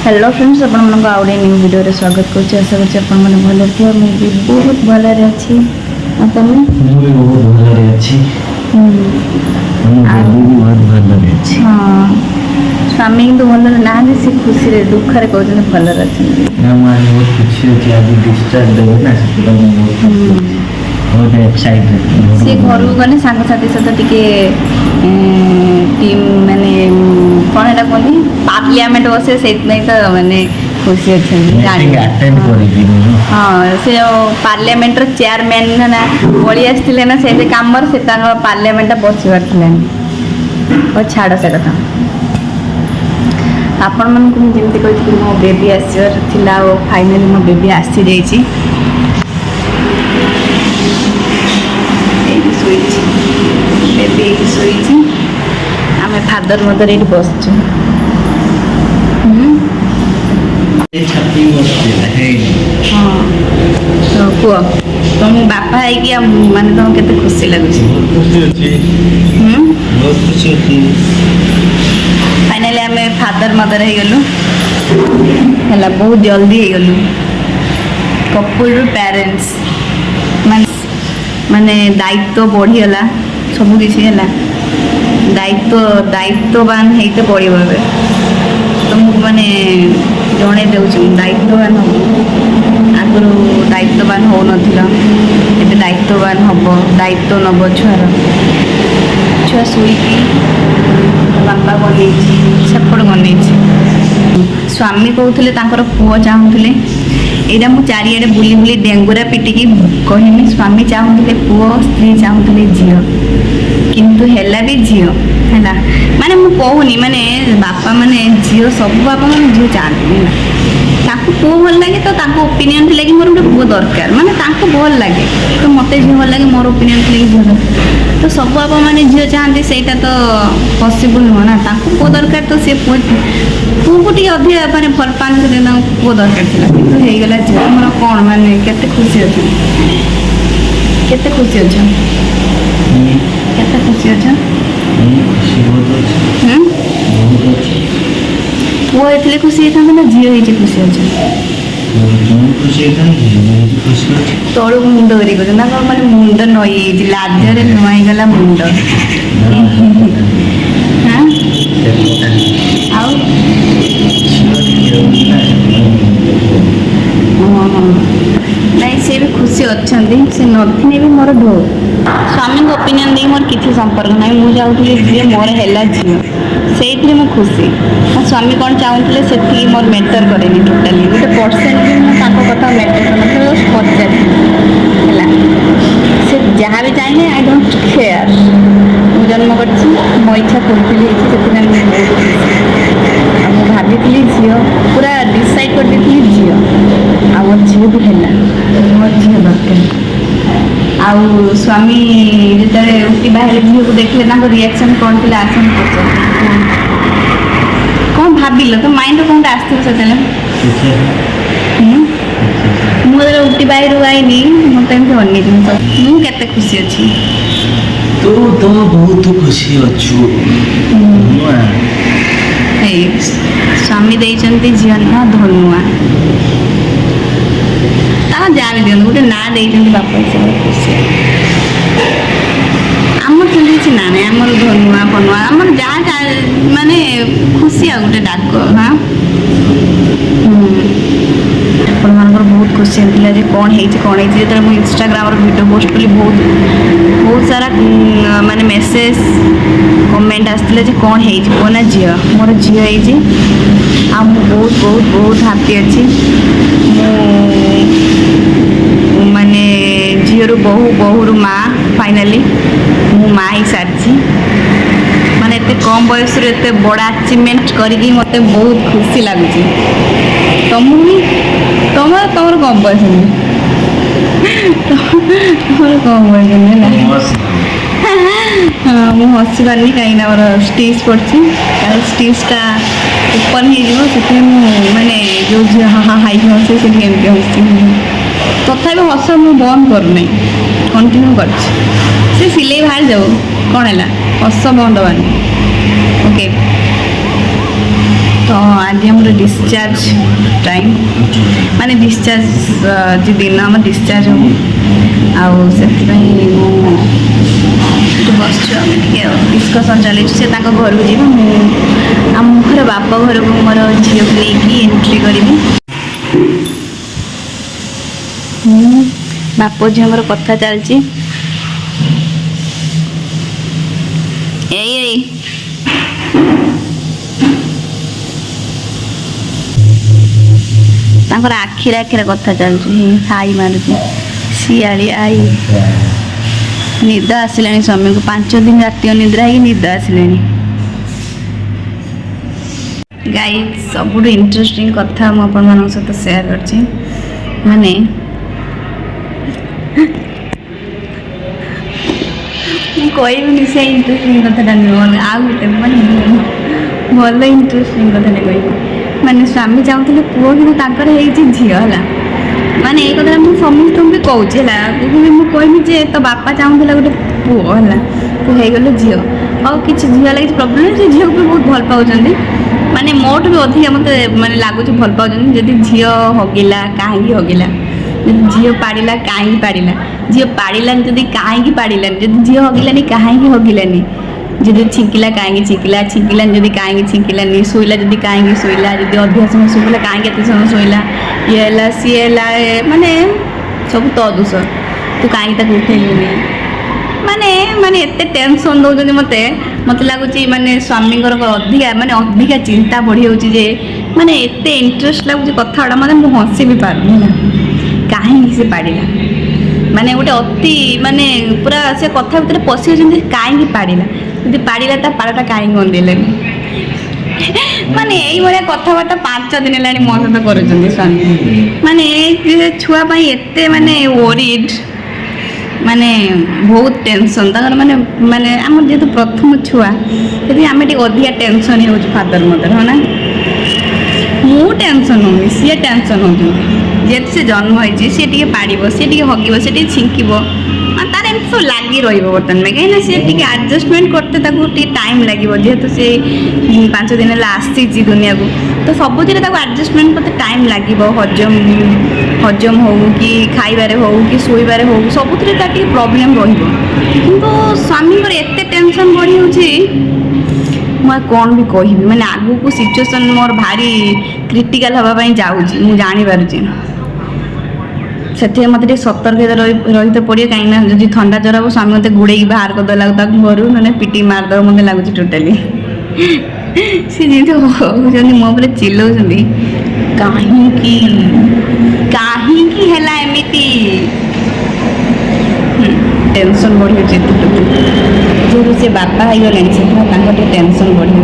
Hello friends आपण मन आउडे new video रे स्वागत करछि। आशा करछि आपण मन भलो थियो। मु भी बहुत भलो रे अछि। आ तमे मु भी बहुत भलो रे अछि। मु भी बहुत भलो रे अछि। हां स्वामी तो भलो ना जे से खुशी रे दुख रे कहउछन भलो रे अछि। ना मु आज बहुत खुशी अछि। आज डिस्चार्ज देबो ना से बहुत एक्साइटेड। से घर गने सांग साथी सहित टिके टीम माने कोन एटा कोनी पार्लियामेंट बसे सेत नै तो माने खुशी अछि। मीटिंग अटेंड करि दिनु। हां से पार्लियामेंट रो चेयरमैन ना बोली आस्थिले ना से कामर से तांग पार्लियामेंट बसिबार थिलेन ओ छाड़ से कथा आपण मन को जेमति कहथि मो बेबी आसीर थिला ओ फाइनली मो बेबी आसी जाईची। बेबी सोईची आमे फादर मदर एठी बसछु। ए छाती बसते है। हां तो को तुम बापा है कि माने तुम केते खुशी लागुची? खुशी अछि। बहुत खुशी अछि। फाइनली आमे फादर मदर हे गेलु हला बहुत जल्दी हे गेलु। कपल रो पेरेंट्स माने दायित्व बढ़ी गला सब किसी है दायित्ववान होते पड़ो ए तुमको मैंने जड़े दूसरी दायित्ववान हम आगुरी दायित्ववान हो ना दायित्ववान हम दायित्व नब छुआर छुआ शुईकी बापा बन सेपट बन स्वामी कहते पुओ चाहूले यहाँ मुझे चारिड़े बुली बुली डेंगुरा पिटिकी कहमी स्वामी चाहूले पुओ स्त्री चाहूले झील किंतु हेला भी झील है माने मु कहूनी माने बापा माने झील सब बापा माने झील चाहती पुओ भल लगे तो ओपिनियन थे कि मोर गोटे पुओ दरकार माने भल लगे तो मत झील भल लगे मोर ओपिनियन थे कि झील तो सब बापा माने झील चाहती से तो पॉसिबल नुह ना पुओ दरकार तो सी पुओ को टी अधिक माने भल पाते पुओ दरकार था कि होगला झील मोर कौन माने केते खुशी अच्छे केते खुशी अच्छा केते खुशी अच्छा पुओ ये खुशी होता ना झील होती खुशी अच्छे तलू मुंड कर मैंने मुंड नई लाजरे नुआईगला मुंड नहीं सी भी खुशी अच्छा से नथिने भी मोर ढो स्वामी ओपिनियन दे मोर किसी संपर्क ना मुझे चाहूली झी मोर है झी से मुझे खुशी मो स्वामी कौन चाहूले से मोर मैटर करे टोटाली गोटे परसेंट भी मुझे कथा मैटर कर पचार से जहाँ भी चाहिए आई डोंट केयर मुझे जन्म कर मो इच्छा फुलफिल हो भाभी झी पूरा डिसाइड कर झी आ झी भी है मोर झी दरकार आउ स्वामी जिते उठी बाहर झील को देखले रिएक्शन कौन थे आसन कौन भाविल तो माइंड कौन आसते मुझे उठी बाहर आईनी मत अनेक मुझे खुशी अच्छी तो बहुत खुशी अच्छु स्वामी देते झील ना धनुआ जहाँ भी दिखते गोटे ना देते बापा हिसाब से खुशी आमर सेमती किसी ना ना आमर धनुआ फनुआ आमर जहाँ माने खुशी आ गोटे डाक हाँ बहुत खुशी होता है कौन है जो मुझे इंस्टाग्राम वीडियो पोस्ट कली बहुत सारा माने मेसेज कमेंट आसते कौन है पुओ ना झी मोर झी है आ बहुत बहुत बहुत हैप्पी अच्छी माने झीरु बहु माँ फाइनाली मु माँ ही सारी माने एते कम बयस एते बड़ा अचीवमेंट करके मत बहुत खुशी लगुच तुम तुम कम बयस तुम कम बयस हाँ मुझे हसी पार्नी कहीं मोर स्टिच पड़ी स्टिचटा ओपन हो मैंने जो झील हाँ हाई हसे से तथा हस मुझे बंद करना कंटिन्यू कर सिले बाहर जाऊ कौन है हस बंद हवानी ओके तो आज आम डिस्चार्ज टाइम माने डिस्चार्ज जो दिन आम डिस्चार्ज हो से बस डिस्कसन चली से घर को जी मोर बाप घर को मोर झील को लेकिन एंट्री करी बाप झील मोर कथा चलती तांकर आखिर आखिर कथा चलती हाई मारुची शियाली आई निद आसिलानी स्वामी को 5 दिन राति निद्रा ही निद आसिलानी गाइस सब इंटरेस्टिंग कथा मु अपन मान सहित शेयर करछि माने कोई भी से इंटरेस्टिंग कथा नहीं आ गोटे माने भल इंटरेस्टिंग कथा नहीं माने स्वामी चाहूले पुओ कि झील है माने ये कथा मुझे समस्त भी कहूँ है मुझे कहमी जे तो बापा चाहूला गोटे पुओ है तो हो गल झील और किसी झील लगे प्रोब्लेम से झील को भी बहुत भल पाँच माने मोट भी अधिक मत माने लगुच भल पाँच जदि झील हगिला कहीं हगिला झील पाड़ा कहीं पाड़ा झील पाड़ा जदि कहीं पाड़ा जदि झील हगिलानी कहीं हगिलानी जदि छिंकिला कहीं छिंकिला छिंकिला जदि कहीं छिंकिलानी शोला जदि कहीं शोला जदि अधिक समय शोला कहीं एत समय शोला ये है सी है माने सब तो दोष तू कहीं उठेलुनी माने माने एत टेंशन दौरान मत मत लगुच माने स्वामी अधिका माने अधिका चिंता बढ़ी हो माने एत इंटरेस्ट लगुच कथा गुड़ा मतलब मुझे हसी भी पारूनी कहीं से पाड़ा माने गोटे अति माने पूरा से कथा भीतर पशि कहीं पाड़ा जब पाड़ा ता पाड़टा कहीं गंदेलानी माने ये कथबार्ता 5 दिन है मो सहित कर स्वामी माने छुआपाई एत माने वरीड माने बहुत टेंशन तक माने माने आम जेहेतु प्रथम छुआ यदि आम अधिका टेंशन हो फादर मदर है ना मु टेंशन होनी सी टेंशन होती जेहेतु से जन्म होती सी टे पाड़ सी टे हगिब सी टे छिंकिब तार एम सब लगी बर्तमान में कहीं सी आडजस्टमेंट करते टाइम लगे जेहेतु सी 5 दिन आसी दुनिया को तो सबुथ आडजस्टमेंट करते टाइम लगे हजम हजम हो कि खाइबारे हो कि शोबारे हो सबुथ प्रॉब्लम रु स्वामी एत टेंशन बढ़ी हो कौन भी कहि मैंने आगू को सिचुएसन मोर भारी क्रिटिकल हाँपाई जाऊँगी मुझे जापारे से मत सतर्क रही पड़े कहीं जब ठंडा जर हम स्वामी मत गुड़े बाहर करदेला घर ना पिटी मारद मत लगुच टोटाली सी जी मो पर चिल्लाऊँ कहीं एमती टेंशन बढ़ी जेहतु से बापा हो गले टेंशन बढ़ी